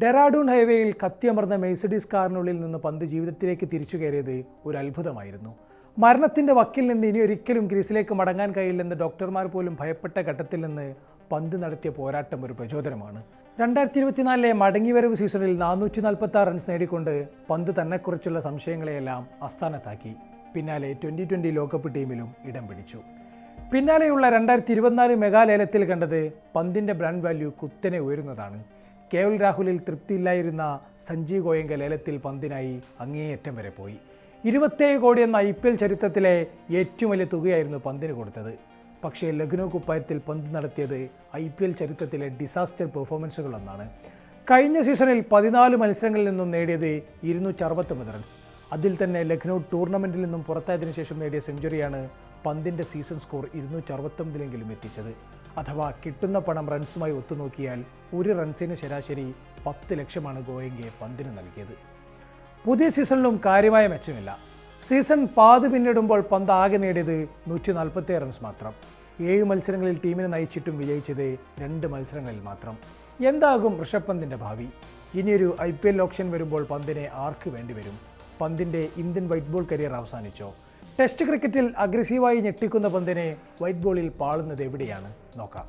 ഡെറാഡൂൺ ഹൈവേയിൽ കത്തിയമർന്ന മെഴ്സിഡീസ് കാറിനുള്ളിൽ നിന്ന് പന്ത് ജീവിതത്തിലേക്ക് തിരിച്ചു കയറിയത് ഒരു അത്ഭുതമായിരുന്നു. മരണത്തിൻ്റെ വക്കിൽ നിന്ന് ഇനി ഒരിക്കലും ക്രീസിലേക്ക് മടങ്ങാൻ കഴിയില്ലെന്ന് ഡോക്ടർമാർ പോലും ഭയപ്പെട്ട ഘട്ടത്തിൽ നിന്ന് പന്ത് നടത്തിയ പോരാട്ടം ഒരു പ്രചോദനമാണ്. 2024 മടങ്ങിവരവ് സീസണിൽ 446 റൺസ് നേടിക്കൊണ്ട് പന്ത് തന്നെക്കുറിച്ചുള്ള സംശയങ്ങളെയെല്ലാം അസ്ഥാനത്താക്കി. പിന്നാലെ 2020 ലോകകപ്പ് ടീമിലും ഇടം പിടിച്ചു. പിന്നാലെയുള്ള 2024 മെഗാലേലത്തിൽ കണ്ടത് പന്തിൻ്റെ ബ്രാൻഡ് വാല്യൂ കുത്തനെ ഉയരുന്നതാണ്. കെഎൽ രാഹുലിൽ തൃപ്തിയില്ലായിരുന്ന സഞ്ജീവ് ഗോയങ്ക ലേലത്തിൽ പന്തിനായി അങ്ങേയറ്റം വരെ പോയി. 27 കോടി എന്ന IPL ചരിത്രത്തിലെ ഏറ്റവും വലിയ തുകയായിരുന്നു പന്തിന് കൊടുത്തത്. പക്ഷേ ലക്നൗ കുപ്പായത്തിൽ പന്ത് നടത്തിയത് IPL ചരിത്രത്തിലെ ഡിസാസ്റ്റർ പെർഫോമൻസുകളൊന്നാണ്. കഴിഞ്ഞ സീസണിൽ 14 മത്സരങ്ങളിൽ നിന്നും നേടിയത് 269 റൺസ്. അതിൽ തന്നെ ലക്നൗ ടൂർണമെൻറ്റിൽ നിന്നും പുറത്തായതിനു ശേഷം നേടിയ സെഞ്ചുറിയാണ് പന്തിൻ്റെ സീസൺ സ്കോർ 269 എത്തിച്ചത്. അഥവാ കിട്ടുന്ന പണം റൺസുമായി ഒത്തുനോക്കിയാൽ ഒരു റൺസിന് ശരാശരി 10 ലക്ഷമാണ് ഗോയങ്കെ പന്തിന് നൽകിയത്. പുതിയ സീസണിലും കാര്യമായ മെച്ചമില്ല. സീസൺ പാതി പിന്നിടുമ്പോൾ പന്ത് ആകെ നേടിയത് 147 റൺസ് മാത്രം. 7 മത്സരങ്ങളിൽ ടീമിനെ നയിച്ചിട്ടും വിജയിച്ചത് 2 മത്സരങ്ങളിൽ മാത്രം. എന്താകും ഋഷഭ് പന്തിൻ്റെ ഭാവി? ഇനിയൊരു IPL ഓപ്ഷൻ വരുമ്പോൾ പന്തിനെ ആർക്ക് വേണ്ടിവരും? പന്തിൻ്റെ ഇന്ത്യൻ വൈറ്റ് ബോൾ കരിയർ അവസാനിച്ചോ? ടെസ്റ്റ് ക്രിക്കറ്റിൽ അഗ്രസീവായി ഞെട്ടിക്കുന്ന പന്തിനെ വൈറ്റ് ബോളിൽ പാളുന്നത് എവിടെയാണ്? നോക്കാം.